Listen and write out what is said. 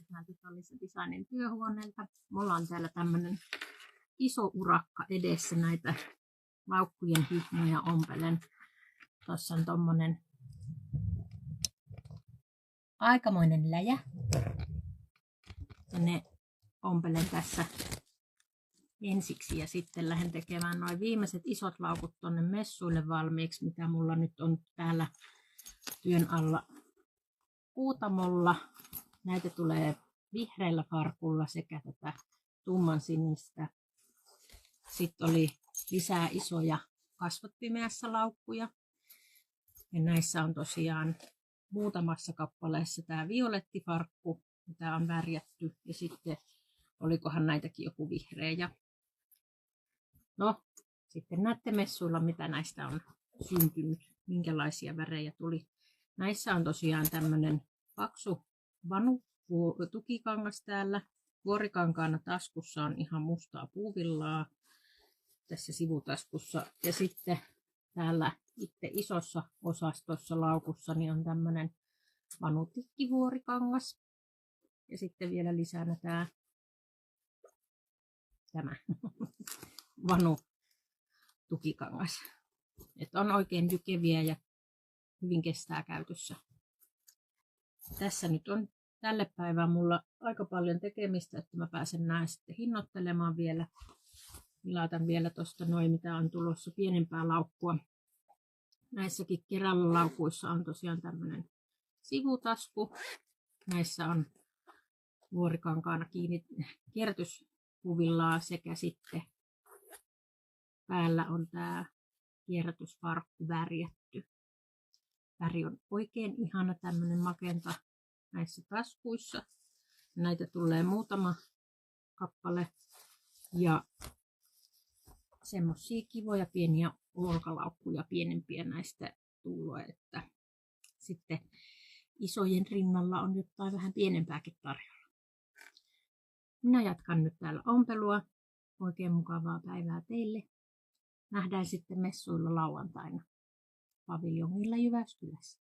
täältä Tallis Designin työhuoneelta. Mulla on täällä tämmönen iso urakka edessä, näitä laukkujen hihnoja ompelen. Tuossa on tommonen aikamoinen läjä. Ja ne ompelen tässä ensiksi ja sitten lähden tekemään noin viimeiset isot laukut tonne messuille valmiiksi, mitä mulla nyt on täällä työn alla kuutamolla. Näitä tulee vihreällä farkulla sekä tätä tumman sinistä. Sitten oli lisää isoja kasvotpimeässä laukkuja. Ja näissä on tosiaan muutamassa kappaleessa tämä violettifarkku, mitä on värjätty. Ja sitten olikohan näitäkin joku vihreä. No, sitten näette messuilla, mitä näistä on syntynyt, minkälaisia värejä tuli. Näissä on tosiaan tämmönen paksu vanu tukikangas täällä. Vuorikankaana taskussa on ihan mustaa puuvillaa tässä sivutaskussa. Ja sitten täällä itse isossa osastossa laukussa niin on tämmönen vanutikkivuorikangas. Ja sitten vielä lisänä tämä vanu tukikangas. Että on oikein jykeviä ja hyvin kestää käytössä. Tässä nyt on tälle päivään mulla aika paljon tekemistä, että mä pääsen nää sitten hinnoittelemaan vielä. Milautan vielä tosta noin, mitä on tulossa pienempää laukkua. Näissäkin kerälaukuissa on tosiaan tämmönen sivutasku. Näissä on vuorikankaana kiinni kierrätyspuvillaa sekä sitten päällä on tää kierrätysfarkku värjätty. Väri on oikein ihana, tämmönen magenta näissä taskuissa. Näitä tulee muutama kappale ja semmosia kivoja pieniä olkalaukkuja pienempiä näistä tulee, että sitten isojen rinnalla on jotain vähän pienempääkin tarjolla. Minä jatkan nyt täällä ompelua. Oikein mukavaa päivää teille. Nähdään sitten messuilla lauantaina paviljongilla Jyväskylässä.